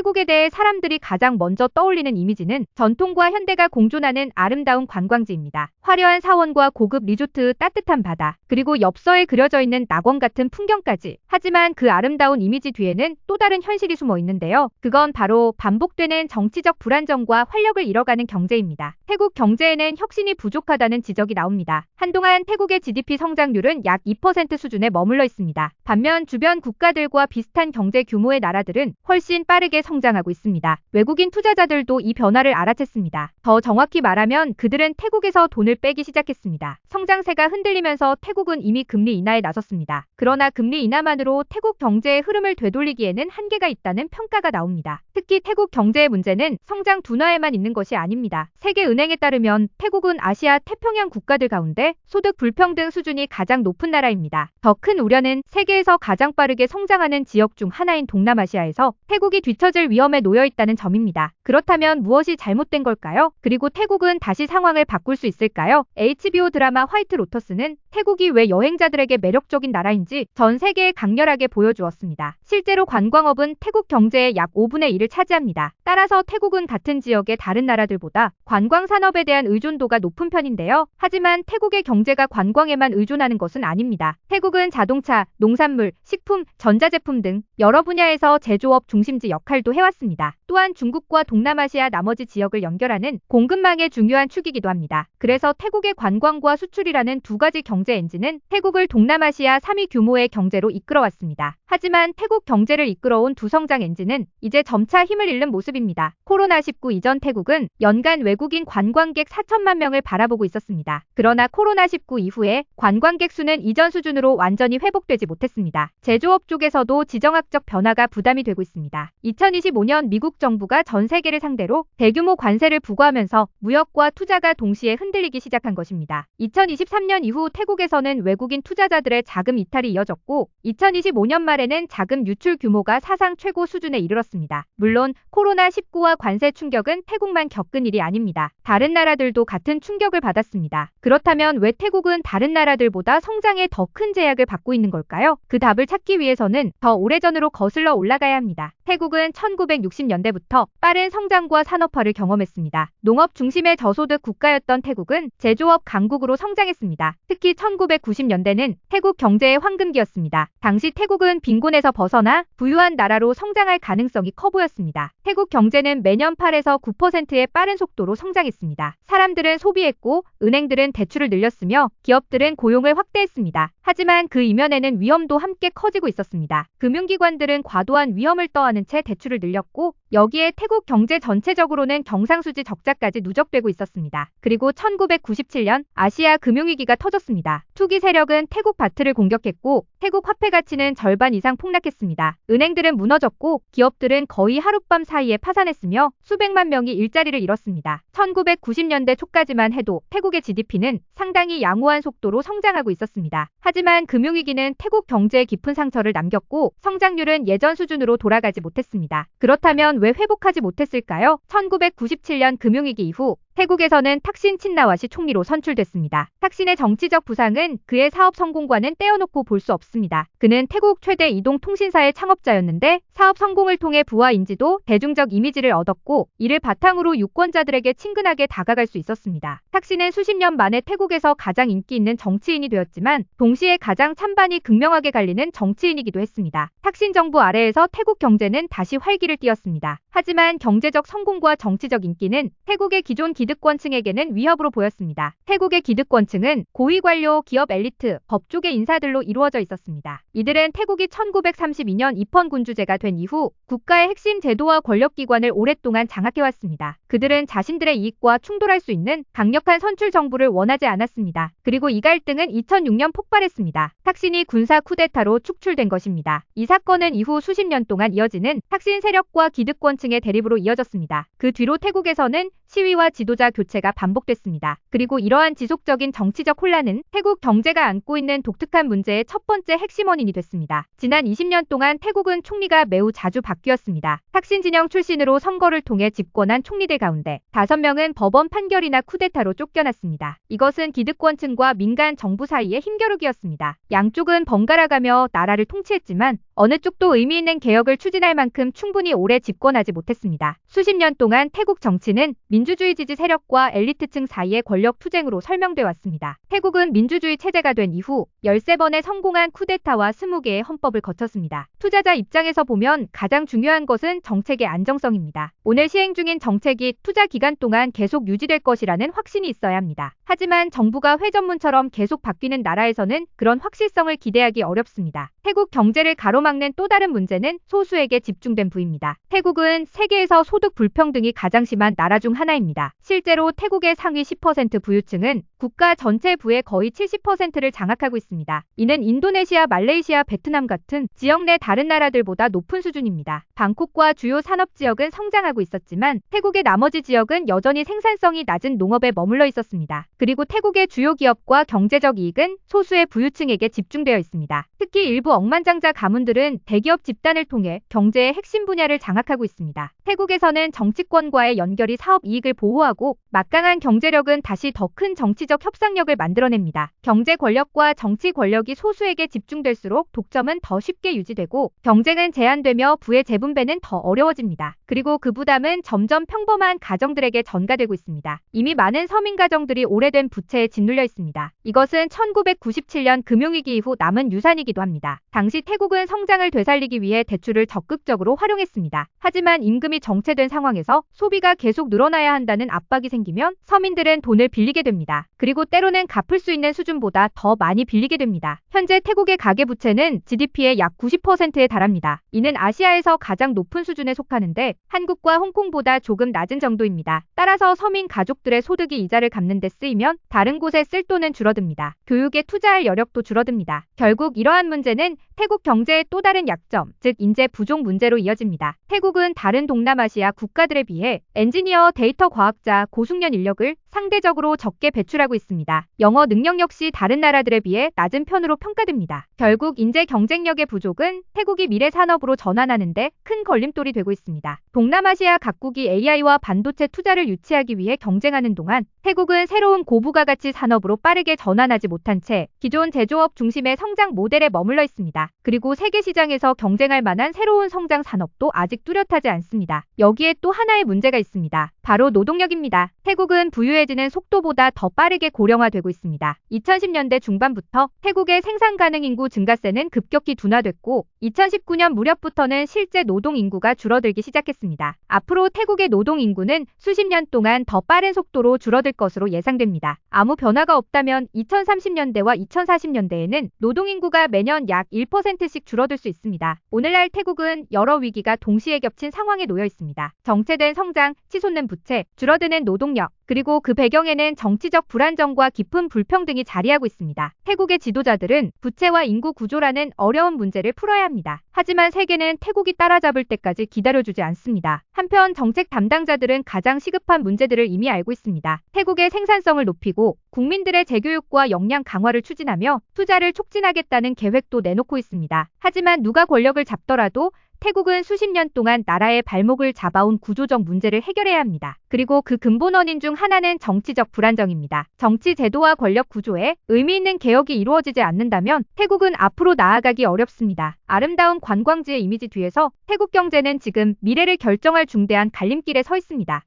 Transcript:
태국에 대해 사람들이 가장 먼저 떠올리는 이미지는 전통과 현대가 공존하는 아름다운 관광지입니다. 화려한 사원과 고급 리조트, 따뜻한 바다, 그리고 엽서에 그려져 있는 낙원 같은 풍경까지. 하지만 그 아름다운 이미지 뒤에는 또 다른 현실이 숨어 있는데요. 그건 바로 반복되는 정치적 불안정과 활력을 잃어가는 경제입니다. 태국 경제에는 혁신이 부족하다는 지적이 나옵니다. 한동안 태국의 GDP 성장률은 약 2% 수준에 머물러 있습니다. 반면 주변 국가들과 비슷한 경제 규모의 나라들은 훨씬 빠르게 성장하고 있습니다. 외국인 투자자들도 이 변화를 알아챘습니다. 더 정확히 말하면 그들은 태국에서 돈을 빼기 시작했습니다. 성장세가 흔들리면서 태국은 이미 금리 인하에 나섰습니다. 그러나 금리 인하만으로 태국 경제의 흐름을 되돌리기에는 한계가 있다는 평가가 나옵니다. 특히 태국 경제의 문제는 성장 둔화에만 있는 것이 아닙니다. 세계은행에 따르면 태국은 아시아 태평양 국가들 가운데 소득 불평등 수준이 가장 높은 나라입니다. 더 큰 우려는 세계에서 가장 빠르게 성장하는 지역 중 하나인 동남아시아에서 태국이 뒤처질 위험에 놓여 있다는 점입니다. 그렇다면 무엇이 잘못된 걸까요? 그리고 태국은 다시 상황을 바꿀 수 있을까요? HBO 드라마 화이트 로터스는 태국이 왜 여행자들에게 매력적인 나라인지 전 세계에 강렬하게 보여주었습니다. 실제로 관광업은 태국 경제의 약 5분의 1을 차지합니다. 따라서 태국은 같은 지역의 다른 나라들보다 관광 산업에 대한 의존도가 높은 편인데요. 하지만 태국의 경제가 관광에만 의존하는 것은 아닙니다. 태국은 자동차, 농산물, 식품, 전자제품 등 여러 분야에서 제조업 중심지 역할도 해왔습니다. 또한 중국과 동남아시아 나머지 지역을 연결하는 공급망의 중요한 축이기도 합니다. 그래서 태국의 관광과 수출이라는 두 가지 경제 엔진은 태국을 동남아시아 3위 규모의 경제로 이끌어왔습니다. 하지만 태국 경제를 이끌어온 두 성장 엔진은 이제 점차 힘을 잃는 모습입니다. 코로나19 이전 태국은 연간 외국인 관광객 4천만 명을 바라보고 있었습니다. 그러나 코로나19 이후에 관광객 수는 이전 수준으로 완전히 회복되지 못했습니다. 제조업 쪽에서도 지정학적 변화가 부담이 되고 있습니다. 2025년 미국 정부가 전 세계를 상대로 대규모 관세를 부과하면서 무역과 투자가 동시에 흔들리기 시작한 것입니다. 2023년 이후 태국에서는 외국인 투자자들의 자금 이탈이 이어졌고 2025년 말에는 자금 유출 규모가 사상 최고 수준에 이르렀습니다. 물론 코로나19와 관세 충격은 태국만 겪은 일이 아닙니다. 다른 나라들도 같은 충격을 받았습니다. 그렇다면 왜 태국은 다른 나라들보다 성장에 더 큰 제약을 받고 있는 걸까요? 그 답을 찾기 위해서는 더 오래전으로 거슬러 올라가야 합니다. 태국은 1960년대부터 빠른 성장과 산업화를 경험했습니다. 농업 중심의 저소득 국가였던 태국은 제조업 강국으로 성장했습니다. 특히 1990년대는 태국 경제의 황금기였습니다. 당시 태국은 빈곤에서 벗어나 부유한 나라로 성장할 가능성이 커 보였습니다. 태국 경제는 매년 8에서 9%의 빠른 속도로 성장했습니다. 사람들은 소비했고 은행들은 대출을 늘렸으며 기업들은 고용을 확대했습니다. 하지만 그 이면에는 위험도 함께 커지고 있었습니다. 금융기관들은 과도한 위험을 떠안은 채 대출을 늘렸고 여기에 태국 경제 전체적으로는 경상수지 적자까지 누적되고 있었습니다. 그리고 1997년 아시아 금융위기가 터졌습니다. 투기 세력은 태국 바트를 공격했고 태국 화폐 가치는 절반 이상 폭락했습니다. 은행들은 무너졌고 기업들은 거의 하룻밤 사이에 파산했으며 수백만 명이 일자리를 잃었습니다. 1990년대 초까지만 해도 태국의 GDP는 상당히 양호한 속도로 성장하고 있었습니다. 하지만 금융위기는 태국 경제에 깊은 상처를 남겼고 성장률은 예전 수준으로 돌아가지 못했습니다. 그렇다면 왜 회복하지 못했을까요? 1997년 금융위기 이후 태국에서는 탁신 친나와시 총리로 선출됐습니다. 탁신의 정치적 부상은 그의 사업 성공과는 떼어놓고 볼 수 없습니다. 그는 태국 최대 이동통신사의 창업자였는데 사업 성공을 통해 부와 인지도, 대중적 이미지를 얻었고 이를 바탕으로 유권자들에게 친근하게 다가갈 수 있었습니다. 탁신은 수십 년 만에 태국에서 가장 인기 있는 정치인이 되었지만 동시에 가장 찬반이 극명하게 갈리는 정치인이기도 했습니다. 탁신 정부 아래에서 태국 경제는 다시 활기를 띠었습니다. 하지만 경제적 성공과 정치적 인기는 태국의 기존 기득권층에게는 위협으로 보였습니다. 태국의 기득권층은 고위 관료, 기업 엘리트, 법조계 인사들로 이루어져 있었습니다. 이들은 태국이 1932년 입헌군주제가 된 이후 국가의 핵심 제도와 권력기관을 오랫동안 장악해왔습니다. 그들은 자신들의 이익과 충돌할 수 있는 강력한 선출 정부를 원하지 않았습니다. 그리고 이 갈등은 2006년 폭발했습니다. 탁신이 군사 쿠데타로 축출된 것입니다. 이 사건은 이후 수십 년 동안 이어지는 탁신 세력과 기득권층의 대립으로 이어졌습니다. 그 뒤로 태국에서는 시위와 지도자 교체가 반복됐습니다. 그리고 이러한 지속적인 정치적 혼란은 태국 경제가 안고 있는 독특한 문제의 첫 번째 핵심 원인이 됐습니다. 지난 20년 동안 태국은 총리가 매우 자주 바뀌었습니다. 탁신 진영 출신으로 선거를 통해 집권한 총리들 가운데 5명은 법원 판결이나 쿠데타로 쫓겨났습니다. 이것은 기득권층과 민간 정부 사이의 힘겨루기였습니다. 양쪽은 번갈아가며 나라를 통치했지만 어느 쪽도 의미 있는 개혁을 추진할 만큼 충분히 오래 집권하지 못했습니다. 수십 년 동안 태국 정치는 민주주의 지지 세력과 엘리트층 사이의 권력 투쟁으로 설명돼 왔습니다. 태국은 민주주의 체제가 된 이후 13번의 성공한 쿠데타와 20개의 헌법을 거쳤습니다. 투자자 입장에서 보면 가장 중요한 것은 정책의 안정성입니다. 오늘 시행 중인 정책이 투자 기간 동안 계속 유지될 것이라는 확신이 있어야 합니다. 하지만 정부가 회전문처럼 계속 바뀌는 나라에서는 그런 확실성을 기대하기 어렵습니다. 태국 경제를 가로막는 또 다른 문제는 소수에게 집중된 부입니다. 태국은 세계에서 소득 불평등이 가장 심한 나라 중 하나입니다. 실제로 태국의 상위 10% 부유층은 국가 전체 부의 거의 70%를 장악하고 있습니다. 이는 인도네시아, 말레이시아, 베트남 같은 지역 내 다른 나라들보다 높은 수준입니다. 방콕과 주요 산업지역은 성장하고 있었지만 태국의 나머지 지역은 여전히 생산성이 낮은 농업에 머물러 있었습니다. 그리고 태국의 주요 기업과 경제적 이익은 소수의 부유층에게 집중되어 있습니다. 특히 일부 억만장자 가문들은 대기업 집단을 통해 경제의 핵심 분야를 장악하고 있습니다. 태국에서는 정치권과의 연결이 사업 이익을 보호하고 막강한 경제력은 다시 더 큰 정치적 협상력을 만들어냅니다. 경제 권력과 정치 권력이 소수에게 집중될수록 독점은 더 쉽게 유지되고 경쟁은 제한되며 부의 재분배는 더 어려워집니다. 그리고 그 부담은 점점 평범한 가정들에게 전가되고 있습니다. 이미 많은 서민 가정들이 오래된 부채에 짓눌려 있습니다. 이것은 1997년 금융위기 이후 남은 유산이기도 합니다. 당시 태국은 성장을 되살리기 위해 대출을 적극적으로 활용했습니다. 하지만 임금이 정체된 상황에서 소비가 계속 늘어나야 한다는 압박이 생기면 서민들은 돈을 빌리게 됩니다. 그리고 때로는 갚을 수 있는 수준보다 더 많이 빌리게 됩니다. 현재 태국의 가계부채는 GDP의 약 90%에 달합니다. 이는 아시아에서 가장 높은 수준에 속하는데 한국과 홍콩보다 조금 낮은 정도입니다. 따라서 서민 가족들의 소득이 이자를 갚는 데 쓰이면 다른 곳에 쓸 돈은 줄어듭니다. 교육에 투자할 여력도 줄어듭니다. 결국 이러한 문제는 태국 경제의 또 다른 약점, 즉 인재 부족 문제로 이어집니다. 태국은 다른 동남아시아 국가들에 비해 엔지니어, 데이터 과학자, 고숙련 인력을 상대적으로 적게 배출하고 있습니다. 영어 능력 역시 다른 나라들에 비해 낮은 편으로 평가됩니다. 결국 인재 경쟁력의 부족은 태국이 미래 산업으로 전환하는데 큰 걸림돌이 되고 있습니다. 동남아시아 각국이 AI와 반도체 투자를 유치하기 위해 경쟁하는 동안 태국은 새로운 고부가 가치 산업으로 빠르게 전환하지 못한 채 기존 제조업 중심의 성장 모델에 머물러 있습니다. 그리고 세계 시장에서 경쟁할 만한 새로운 성장 산업도 아직 뚜렷하지 않습니다. 여기에 또 하나의 문제가 있습니다. 바로 노동력입니다. 태국은 부유해지는 속도보다 더 빠르게 고령화되고 있습니다. 2010년대 중반부터 태국의 생산 가능 인구 증가세는 급격히 둔화됐고 2019년 무렵부터는 실제 노동 인구가 줄어들기 시작했습니다. 앞으로 태국의 노동 인구는 수십 년 동안 더 빠른 속도로 줄어들 것으로 예상됩니다. 아무 변화가 없다면 2030년대와 2040년대에는 노동 인구가 매년 약 1%씩 줄어들 수 있습니다. 오늘날 태국은 여러 위기가 동시에 겹친 상황에 놓여 있습니다. 정체된 성장, 치솟는 부채, 줄어드는 노동력, 그리고 그 배경에는 정치적 불안정과 깊은 불평등이 자리하고 있습니다. 태국의 지도자들은 부채와 인구 구조라는 어려운 문제를 풀어야 합니다. 하지만 세계는 태국이 따라잡을 때까지 기다려주지 않습니다. 한편 정책 담당자들은 가장 시급한 문제들을 이미 알고 있습니다. 태국의 생산성을 높이고 국민들의 재교육과 역량 강화를 추진하며 투자를 촉진하겠다는 계획도 내놓고 있습니다. 하지만 누가 권력을 잡더라도 태국은 수십 년 동안 나라의 발목을 잡아온 구조적 문제를 해결해야 합니다. 그리고 그 근본 원인 중 하나는 정치적 불안정입니다. 정치 제도와 권력 구조에 의미 있는 개혁이 이루어지지 않는다면 태국은 앞으로 나아가기 어렵습니다. 아름다운 관광지의 이미지 뒤에서 태국 경제는 지금 미래를 결정할 중대한 갈림길에 서 있습니다.